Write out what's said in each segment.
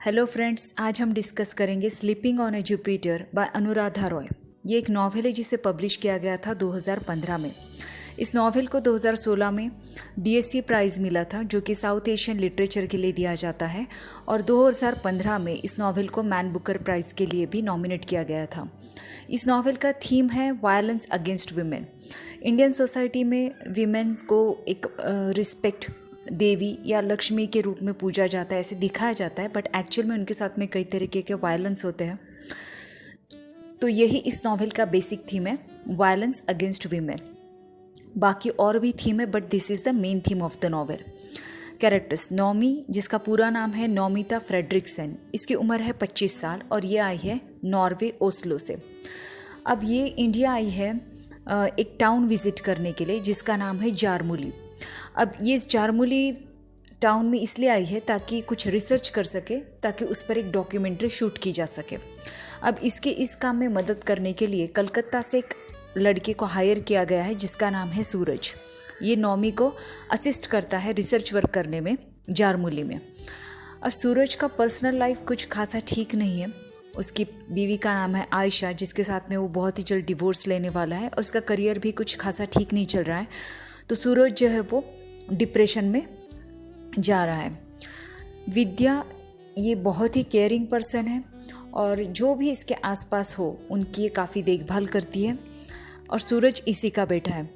Hello friends, आज हम discuss करेंगे sleeping on a Jupiter by Anuradha Roy. ये एक नॉवेल है जिसे पब्लिश किया गया था 2015 में। इस नॉवेल को 2016 में डीएससी प्राइज़ मिला था, जो कि साउथ एशियन लिटरेचर के लिए दिया जाता है, और 2015 में इस नॉवेल को मैन बुकर प्राइज़ के लिए भी नॉमिनेट किया गया था। इस नॉवेल का थीम है violence against women. Indian society में वीमेन्स को एक रिस्पेक्ट देवी या लक्ष्मी के रूप में पूजा जाता है, ऐसे दिखाया जाता है, बट एक्चुअल में उनके साथ में कई तरीके के वायलेंस होते हैं। तो यही इस नॉवेल का बेसिक थीम है, वायलेंस अगेंस्ट वीमेन। बाकी और भी थीम है, but this is the main theme of the novel. Characters: Nomi, जिसका पूरा नाम है नॉमिता फ्रेडरिक्सन। इसकी उम्र है 25 साल और ये आई है नॉर्वे, ओस्लो से। अब ये इंडिया आई है एक टाउन विजिट करने के लिए जिसका नाम है जारमूली। अब ये जारमूली टाउन में इसलिए आई है ताकि कुछ रिसर्च कर सके, ताकि उस पर एक डॉक्यूमेंट्री शूट की जा सके। अब इस काम में मदद करने के लिए कलकत्ता से एक लड़के को हायर किया गया है जिसका नाम है सूरज। ये नॉमी को असिस्ट करता है रिसर्च वर्क करने में जारमूली में। अब सूरज का पर्सनल लाइफ कुछ खासा ठीक नहीं है। उसकी बीवी का नाम है आयशा, जिसके साथ में वो बहुत ही जल्द डिवोर्स लेने वाला है, और उसका करियर भी कुछ खासा ठीक नहीं चल रहा है। तो सूरज जो है वो डिप्रेशन में जा रहा है। विद्या ये बहुत ही केयरिंग पर्सन है, और जो भी इसके आसपास हो उनकी ये काफ़ी देखभाल करती है, और सूरज इसी का बेटा है।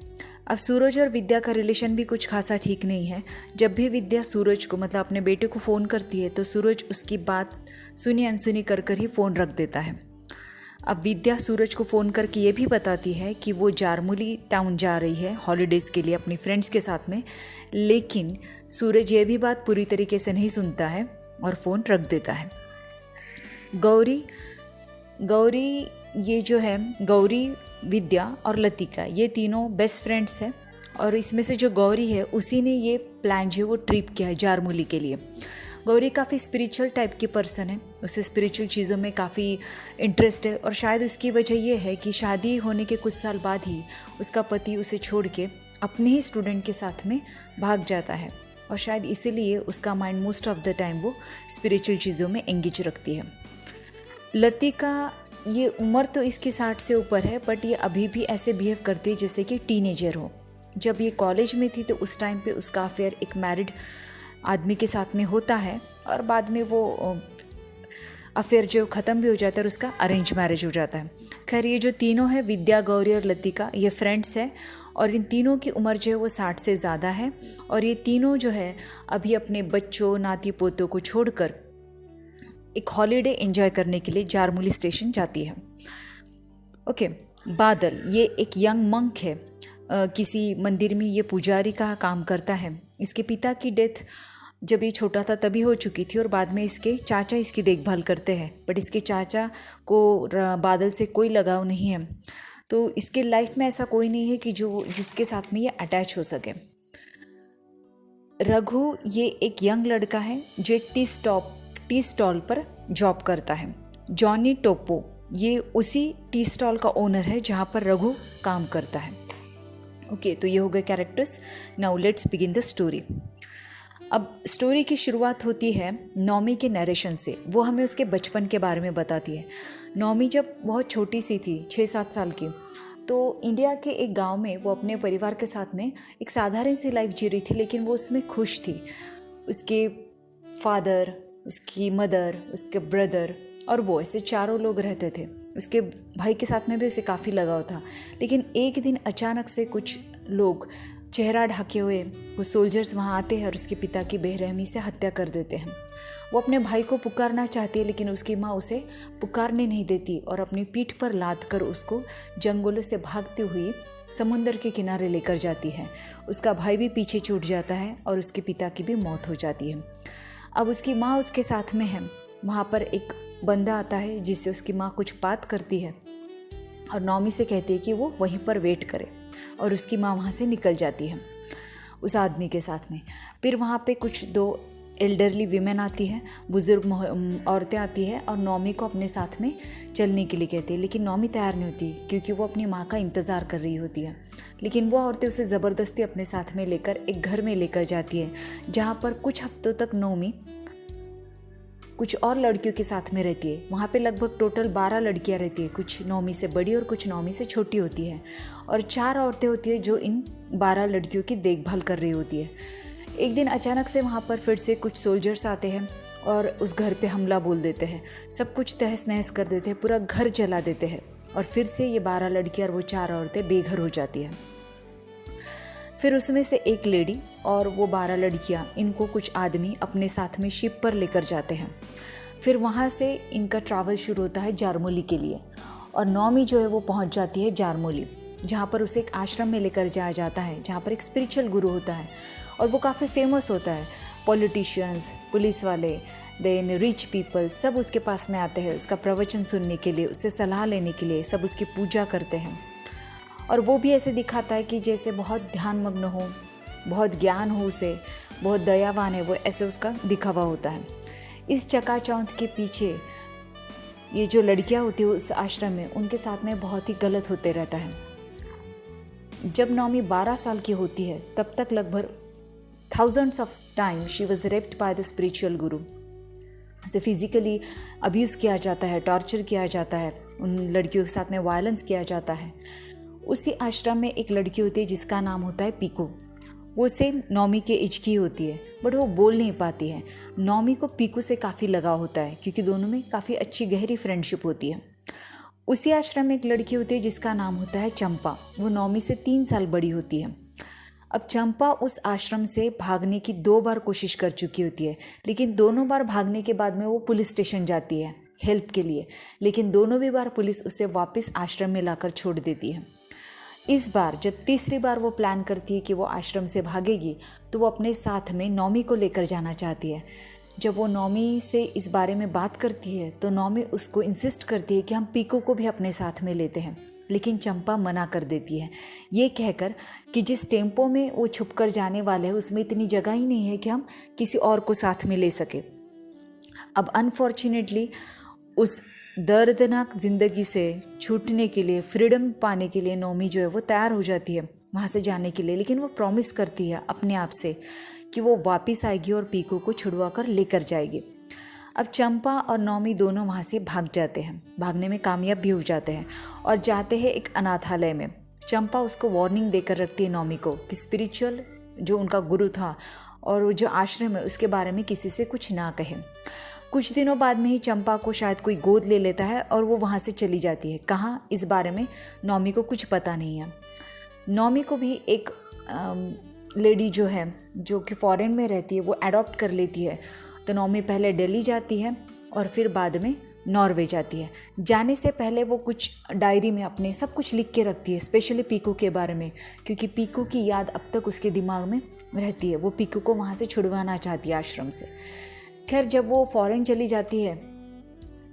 अब सूरज और विद्या का रिलेशन भी कुछ खासा ठीक नहीं है। जब भी विद्या सूरज को, मतलब अपने बेटे को फ़ोन करती है, तो सूरज उसकी बात सुनी अनसुनी कर कर ही फ़ोन रख देता है। अब विद्या सूरज को फ़ोन करके ये भी बताती है कि वो जारमूली टाउन जा रही है हॉलीडेज़ के लिए अपनी फ्रेंड्स के साथ में, लेकिन सूरज ये भी बात पूरी तरीके से नहीं सुनता है और फ़ोन रख देता है। गौरी ये जो है, गौरी, विद्या और लतिका, ये तीनों बेस्ट फ्रेंड्स हैं, और इसमें से जो गौरी है उसी ने ये प्लान जो वो ट्रिप किया है जारमूली के लिए। गौरी काफ़ी स्पिरिचुअल टाइप की पर्सन है, उसे स्पिरिचुअल चीज़ों में काफ़ी इंटरेस्ट है, और शायद उसकी वजह ये है कि शादी होने के कुछ साल बाद ही उसका पति उसे छोड़ के अपने ही स्टूडेंट के साथ में भाग जाता है, और शायद इसीलिए उसका mind most of the time वो स्पिरिचुअल चीज़ों में एंगेज रखती है। लतिका, ये उम्र तो इसकी 60 से ऊपर है, बट ये अभी भी ऐसे बिहेव करती है जैसे कि टीनेजर हो। जब ये कॉलेज में थी तो उस टाइम पे उसका अफेयर एक मैरिड आदमी के साथ में होता है, और बाद में वो अफेयर जो ख़त्म भी हो जाता है और उसका अरेंज मैरिज हो जाता है। खैर, ये जो तीनों है, विद्या, गौरी और लतिका, ये फ्रेंड्स है, और इन तीनों की उम्र जो है वो 60 से ज़्यादा है, और ये तीनों जो है अभी अपने बच्चों, नाती पोतों को छोड़कर एक हॉलीडे एंजॉय करने के लिए जारमूली स्टेशन जाती है। ओके, बादल, ये एक यंग मंक है, किसी मंदिर में ये पुजारी का काम करता है। इसके पिता की डेथ जब ये छोटा था तभी हो चुकी थी, और बाद में इसके चाचा इसकी देखभाल करते हैं, बट इसके चाचा को बादल से कोई लगाव नहीं है। तो इसके लाइफ में ऐसा कोई नहीं है कि जिसके साथ में ये अटैच हो सके। रघु, ये एक यंग लड़का है जो एक टी स्टॉल पर जॉब करता है। जॉनी टोपो, ये उसी टी स्टॉल का ओनर है जहाँ पर रघु काम करता है। ओके, तो ये हो गए characters. Now let's begin the story. अब स्टोरी की शुरुआत होती है नॉमी के नरेशन से। वो हमें उसके बचपन के बारे में बताती है। नॉमी जब बहुत छोटी सी थी, 6-7 साल की, तो इंडिया के एक गांव में वो अपने परिवार के साथ में एक साधारण सी लाइफ जी रही थी, लेकिन वो उसमें खुश थी। उसके फादर, उसकी मदर, उसके ब्रदर और वो, ऐसे चारों लोग रहते थे। उसके भाई के साथ में भी उसे काफ़ी लगाव था। लेकिन एक दिन अचानक से कुछ लोग चेहरा ढके हुए वो सोल्जर्स वहाँ आते हैं और उसके पिता की बेरहमी से हत्या कर देते हैं। वो अपने भाई को पुकारना चाहती है, लेकिन उसकी माँ उसे पुकारने नहीं देती, और अपनी पीठ पर लाद कर उसको जंगलों से भागती हुई समुंदर के किनारे लेकर जाती है। उसका भाई भी पीछे छूट जाता है और उसके पिता की भी मौत हो जाती है। अब उसकी माँ उसके साथ में है। वहाँ पर एक बंदा आता है जिससे उसकी माँ कुछ बात करती है, और नॉमी से कहती है कि वो वहीं पर वेट करे, और उसकी माँ वहाँ से निकल जाती है उस आदमी के साथ में। फिर वहाँ पे कुछ 2 एल्डरली वीमेन आती है, बुज़ुर्ग औरतें आती है, और नॉमी को अपने साथ में चलने के लिए कहती है, लेकिन नॉमी तैयार नहीं होती क्योंकि वो अपनी माँ का इंतज़ार कर रही होती है। लेकिन वो औरतें उसे ज़बरदस्ती अपने साथ में लेकर एक घर में लेकर जाती है, जहाँ पर कुछ हफ्तों तक नॉमी कुछ और लड़कियों के साथ में रहती है। वहाँ पे लगभग टोटल 12 लड़कियाँ रहती है, कुछ नौमी से बड़ी और कुछ नौमी से छोटी होती है, और 4 औरतें होती है जो इन 12 लड़कियों की देखभाल कर रही होती है। एक दिन अचानक से वहाँ पर फिर से कुछ सोल्जर्स आते हैं और उस घर पे हमला बोल देते हैं, सब कुछ तहस नहस कर देते हैं, पूरा घर जला देते हैं, और फिर से ये 12 लड़कियाँ और वो 4 औरतें बेघर हो जाती हैं। फिर उसमें से एक लेडी और वो 12 लड़कियाँ, इनको कुछ आदमी अपने साथ में शिप पर लेकर जाते हैं। फिर वहाँ से इनका ट्रैवल शुरू होता है जारमोली के लिए, और नौमी जो है वो पहुँच जाती है जारमोली, जहाँ पर उसे एक आश्रम में लेकर जाया जाता है, जहाँ पर एक स्पिरिचुअल गुरु होता है और वो काफ़ी फेमस होता है। पॉलिटिशियंस, पुलिस वाले, देन रिच पीपल सब उसके पास में आते हैं उसका प्रवचन सुनने के लिए, उससे सलाह लेने के लिए, सब उसकी पूजा करते हैं। और वो भी ऐसे दिखाता है कि जैसे बहुत ध्यानमग्न हो, बहुत ज्ञान हो उसे, बहुत दयावान है वो, ऐसे उसका दिखावा होता है। इस चकाचौंध के पीछे ये जो लड़कियां होती है उस आश्रम में, उनके साथ में बहुत ही गलत होते रहता है। जब नौमी 12 साल की होती है तब तक लगभग thousands of times she was raped by the spiritual guru। उसे फिजिकली अब्यूज़ किया जाता है, टॉर्चर किया जाता है, उन लड़कियों के साथ में वायलेंस किया जाता है। उसी आश्रम में एक लड़की होती है जिसका नाम होता है पीको। वो सेम नौमी के एज की होती है, बट वो बोल नहीं पाती है। नौमी को पीको से काफ़ी लगाव होता है क्योंकि दोनों में काफ़ी अच्छी गहरी फ्रेंडशिप होती है। उसी आश्रम में एक लड़की होती है जिसका नाम होता है चंपा। वो नौमी से 3 साल बड़ी होती है। अब चंपा उस आश्रम से भागने की 2 बार कोशिश कर चुकी होती है, लेकिन दोनों बार भागने के बाद में वो पुलिस स्टेशन जाती है हेल्प के लिए, लेकिन दोनों भी बार पुलिस उसे वापस आश्रम में लाकर छोड़ देती है। इस बार जब तीसरी बार वो प्लान करती है कि वो आश्रम से भागेगी, तो वो अपने साथ में नौमी को लेकर जाना चाहती है। जब वो नौमी से इस बारे में बात करती है तो नौमी उसको इंसिस्ट करती है कि हम पीको को भी अपने साथ में लेते हैं, लेकिन चंपा मना कर देती है, ये कहकर कि जिस टेम्पो में वो छुप कर जाने वाले हैं उसमें इतनी जगह ही नहीं है कि हम किसी और को साथ में ले सके। अब अनफॉर्चुनेटली उस दर्दनाक ज़िंदगी से छूटने के लिए, फ्रीडम पाने के लिए नौमी जो है वो तैयार हो जाती है वहाँ से जाने के लिए, लेकिन वो प्रॉमिस करती है अपने आप से कि वो वापस आएगी और पीको को छुड़वा कर लेकर जाएगी। अब चंपा और नौमी दोनों वहाँ से भाग जाते हैं, भागने में कामयाब भी हो जाते हैं और जाते हैं एक अनाथालय में। चंपा उसको वार्निंग देकर रखती है नौमी को कि स्पिरिचुअल जो उनका गुरु था और जो आश्रम है उसके बारे में किसी से कुछ ना कहे। कुछ दिनों बाद में ही चंपा को शायद कोई गोद ले लेता है और वो वहाँ से चली जाती है। कहाँ, इस बारे में नौमी को कुछ पता नहीं है। नौमी को भी एक लेडी जो है जो कि फॉरेन में रहती है वो अडॉप्ट कर लेती है। तो नौमी पहले दिल्ली जाती है और फिर बाद में नॉर्वे जाती है। जाने से पहले वो कुछ डायरी में अपने सब कुछ लिख के रखती है, स्पेशली पीको के बारे में, क्योंकि पीको की याद अब तक उसके दिमाग में रहती है। वो पीको को वहाँ से छुड़वाना चाहती है आश्रम से। खैर, जब वो फॉरेन चली जाती है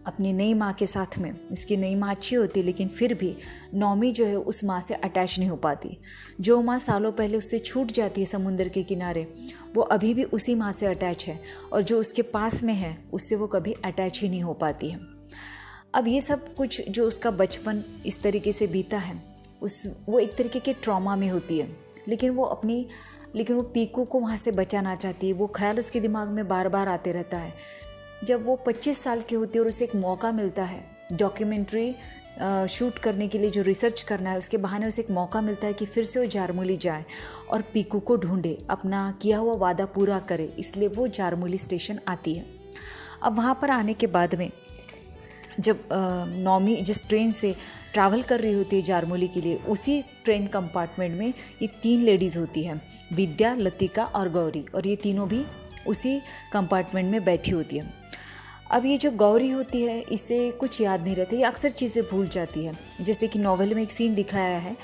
अपनी नई माँ के साथ में, इसकी नई माँ अच्छी होती है लेकिन फिर भी नौमी जो है उस माँ से अटैच नहीं हो पाती। जो माँ सालों पहले उससे छूट जाती है समुंदर के किनारे, वो अभी भी उसी माँ से अटैच है, और जो उसके पास में है उससे वो कभी अटैच ही नहीं हो पाती है। अब ये सब कुछ जो उसका बचपन इस तरीके से बीता है, वो एक तरीके के ट्रॉमा में होती है, लेकिन वो पीको को वहाँ से बचाना चाहती है। वो ख्याल उसके दिमाग में बार बार आते रहता है। जब वो 25 साल की होती है और उसे एक मौका मिलता है डॉक्यूमेंट्री शूट करने के लिए, जो रिसर्च करना है, उसके बहाने उसे एक मौका मिलता है कि फिर से वो जारमोली जाए और पीको को ढूंढे, अपना किया हुआ वादा पूरा करे, इसलिए वो जारमोली स्टेशन आती है। अब वहाँ पर आने के बाद में जब नौमी जिस ट्रेन से ट्रैवल कर रही होती है जारमोली के लिए, उसी ट्रेन कंपार्टमेंट में ये 3 लेडीज़ होती हैं, विद्या, लतिका और गौरी, और ये तीनों भी उसी कंपार्टमेंट में बैठी होती है। अब ये जो गौरी होती है इसे कुछ याद नहीं रहता, ये अक्सर चीज़ें भूल जाती है। जैसे कि नॉवेल में एक सीन दिखाया है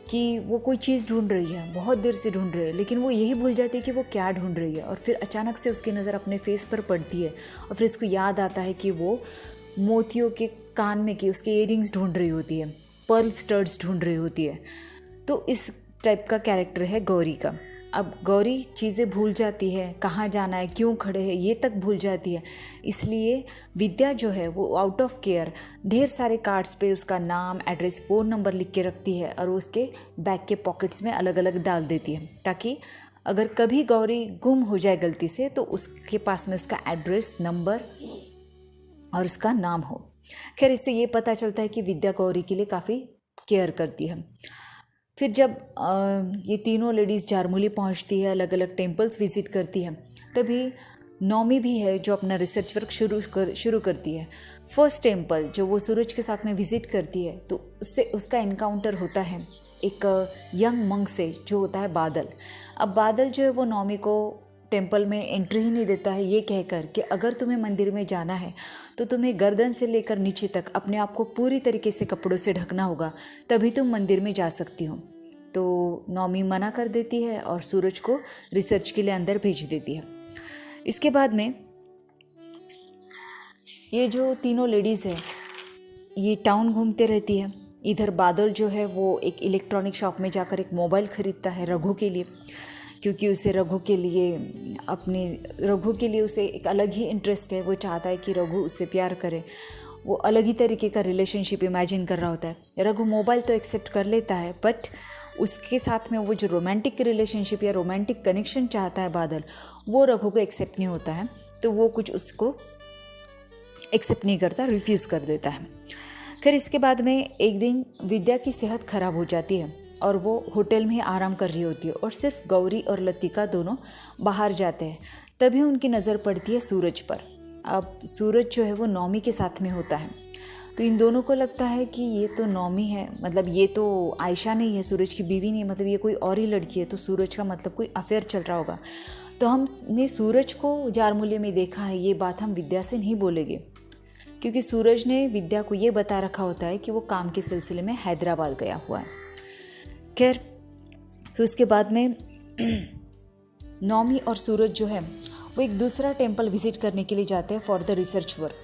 कि वो कोई चीज़ ढूंढ रही है, बहुत देर से ढूंढ रही है, लेकिन वो यही भूल जाती है कि वो क्या ढूंढ रही है, और फिर अचानक से उसकी नज़र अपने फेस पर पड़ती है और फिर उसको याद आता है कि वो मोतियों के कान में की उसके इयरिंग्स ढूंढ रही होती है, पर्ल स्टड्स ढूंढ रही होती है। तो इस टाइप का कैरेक्टर है गौरी का। अब गौरी चीज़ें भूल जाती है, कहाँ जाना है, क्यों खड़े हैं, ये तक भूल जाती है। इसलिए विद्या जो है वो आउट ऑफ केयर ढेर सारे कार्ड्स पे उसका नाम, एड्रेस, फ़ोन नंबर लिख के रखती है और उसके बैग के पॉकेट्स में अलग अलग डाल देती है, ताकि अगर कभी गौरी गुम हो जाए गलती से तो उसके पास में उसका एड्रेस, नंबर और उसका नाम हो। खैर इससे ये पता चलता है कि विद्या गौरी के लिए काफ़ी केयर करती है। फिर जब ये तीनों लेडीज़ जारमूली पहुंचती है, अलग अलग टेम्पल्स विजिट करती है, तभी नौमी भी है जो अपना रिसर्च वर्क शुरू करती है। फर्स्ट टेम्पल जो वो सूरज के साथ में विजिट करती है, तो उससे उसका इनकाउंटर होता है एक यंग मंक से जो होता है बादल। अब बादल जो है वो नौमी को टेम्पल में एंट्री ही नहीं देता है, ये कहकर कि अगर तुम्हें मंदिर में जाना है तो तुम्हें गर्दन से लेकर नीचे तक अपने आप को पूरी तरीके से कपड़ों से ढकना होगा, तभी तुम मंदिर में जा सकती हो। तो नौमी मना कर देती है और सूरज को रिसर्च के लिए अंदर भेज देती है। इसके बाद में ये जो तीनों लेडीज़ है ये टाउन घूमते रहती है। इधर बादल जो है वो एक इलेक्ट्रॉनिक शॉप में जाकर एक मोबाइल ख़रीदता है रघु के लिए, क्योंकि उसे रघु के लिए उसे एक अलग ही इंटरेस्ट है। वो चाहता है कि रघु उससे प्यार करे, वो अलग ही तरीके का रिलेशनशिप इमेजिन कर रहा होता है। रघु मोबाइल तो एक्सेप्ट कर लेता है, बट उसके साथ में वो जो रोमांटिक रिलेशनशिप या रोमांटिक कनेक्शन चाहता है बादल, वो रघु को एक्सेप्ट नहीं होता है। तो वो कुछ उसको एक्सेप्ट नहीं करता, रिफ्यूज़ कर देता है। फिर इसके बाद में एक दिन विद्या की सेहत खराब हो जाती है और वो होटल में ही आराम कर रही होती है और सिर्फ गौरी और लतिका दोनों बाहर जाते हैं। तभी उनकी नज़र पड़ती है सूरज पर। अब सूरज जो है वो नौमी के साथ में होता है, तो इन दोनों को लगता है कि ये तो नौमी है, मतलब ये तो आयशा नहीं है, सूरज की बीवी नहीं, मतलब ये कोई और ही लड़की है, तो सूरज का मतलब कोई अफेयर चल रहा होगा। तो हमने सूरज को जारमूले में देखा है, ये बात हम विद्या से नहीं बोलेंगे, क्योंकि सूरज ने विद्या को ये बता रखा होता है कि वो काम के सिलसिले में हैदराबाद गया हुआ है। खैर फिर उसके बाद में नौमी और सूरज जो है वो एक दूसरा टेम्पल विजिट करने के लिए जाते हैं फॉर द रिसर्च वर्क।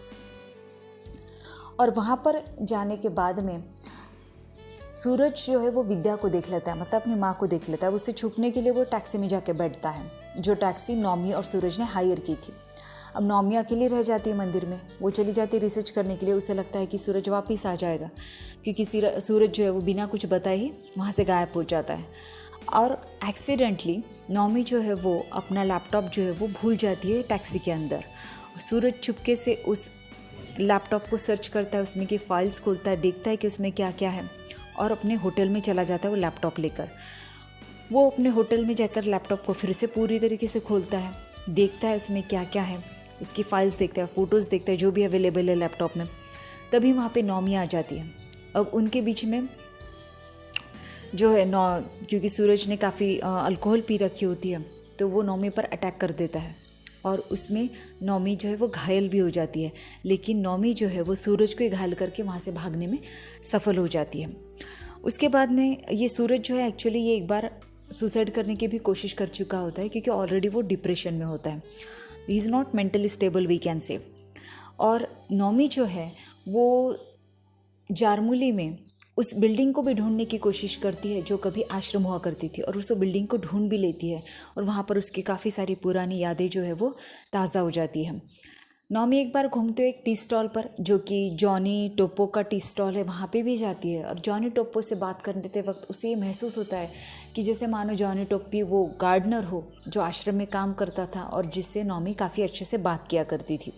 और वहाँ पर जाने के बाद में सूरज जो है वो विद्या को देख लेता है, मतलब अपनी माँ को देख लेता है। उससे छुपने के लिए वो टैक्सी में जाके बैठता है, जो टैक्सी नौमी और सूरज ने हायर की थी। अब नौमी अकेली रह जाती है मंदिर में, वो चली जाती है रिसर्च करने के लिए। उसे लगता है कि सूरज वापस आ जाएगा, क्योंकि सूरज जो है वो बिना कुछ बताए ही वहाँ से गायब हो जाता है। और एक्सीडेंटली नौमी जो है वो अपना लैपटॉप जो है वो भूल जाती है टैक्सी के अंदर। सूरज चुपके से उस लैपटॉप को सर्च करता है, उसमें की फाइल्स खोलता है, देखता है कि उसमें क्या क्या है, और अपने होटल में चला जाता है वो लैपटॉप लेकर। वो अपने होटल में जाकर लैपटॉप को फिर से पूरी तरीके से खोलता है, देखता है उसमें क्या क्या है, उसकी फाइल्स देखता है, फ़ोटोज़ देखता है जो भी अवेलेबल है लैपटॉप में। तभी वहाँ पे नौमी आ जाती है। अब उनके बीच में जो है क्योंकि सूरज ने काफ़ी अल्कोहल पी रखी होती है, तो वो नौमी पर अटैक कर देता है और उसमें नौमी जो है वो घायल भी हो जाती है। लेकिन नौमी जो है वो सूरज को ही घायल करके वहाँ से भागने में सफल हो जाती है। उसके बाद में ये सूरज जो है एक्चुअली ये एक बार सुसाइड करने की भी कोशिश कर चुका होता है, क्योंकि ऑलरेडी वो डिप्रेशन में होता है। He is not mentally stable, we can say. और नौमी जो है वो जारमूली में उस बिल्डिंग को भी ढूंढने की कोशिश करती है जो कभी आश्रम हुआ करती थी, और उस बिल्डिंग को ढूंढ भी लेती है, और वहाँ पर उसकी काफ़ी सारी पुरानी यादें जो है वो ताज़ा हो जाती हैं। नौमी एक बार घूमते हुए एक टी स्टॉल पर, जो कि जॉनी टोप्पो का टी स्टॉल है, वहाँ पे भी जाती है। और जॉनी टोप्पो से बात करते वक्त उसे ये महसूस होता है कि जैसे मानो जॉनी टोप्पी वो गार्डनर हो जो आश्रम में काम करता था और जिससे नौमी काफ़ी अच्छे से बात किया करती थी।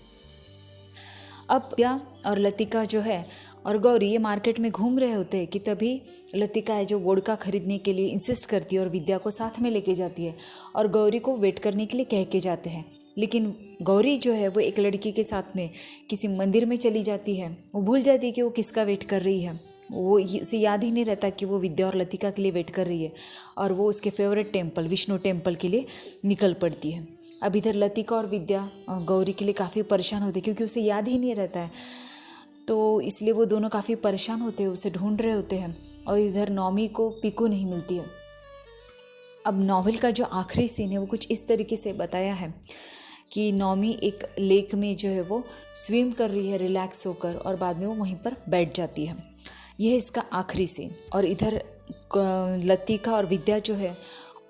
अब विद्या और लतिका जो है और गौरी ये मार्केट में घूम रहे होते हैं कि तभी लतिका है जो वोडका खरीदने के लिए इंसिस्ट करती है और विद्या को साथ में लेके जाती है, और गौरी को वेट करने के लिए कह के जाते हैं। लेकिन गौरी जो है वो एक लड़की के साथ में किसी मंदिर में चली जाती है। वो भूल जाती है कि वो किसका वेट कर रही है, उसे याद ही नहीं रहता कि वो विद्या और लतिका के लिए वेट कर रही है, और वो उसके फेवरेट टेम्पल विष्णु टेम्पल के लिए निकल पड़ती है। अब इधर लतिका और विद्या गौरी के लिए काफ़ी परेशान होते हैं, क्योंकि उसे याद ही नहीं रहता है, तो इसलिए वो दोनों काफ़ी परेशान होते हैं, उसे ढूंढ रहे होते हैं। और इधर नौमी को पीकू नहीं मिलती है। अब नॉवेल का जो आखिरी सीन है वो कुछ इस तरीके से बताया है कि नौमी एक लेक में जो है वो स्विम कर रही है रिलैक्स होकर, और बाद में वो वहीं पर बैठ जाती है। यह इसका आखिरी सीन। और इधर लतिका और विद्या जो है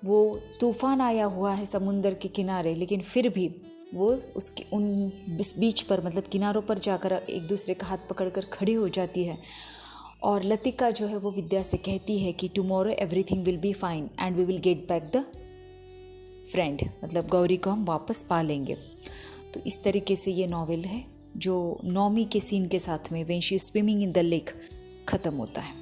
वो तूफान आया हुआ है समुंदर के किनारे, लेकिन फिर भी वो उसके उन बीच पर, मतलब किनारों पर जाकर एक दूसरे का हाथ पकड़कर खड़ी हो जाती है। और लतिका जो है वो विद्या से कहती है कि tomorrow everything will be fine and we will get back the friend, मतलब गौरी को हम वापस पा लेंगे। तो इस तरीके से ये नॉवेल है जो नॉमी के सीन के साथ में when she swimming in the lake ख़त्म होता है।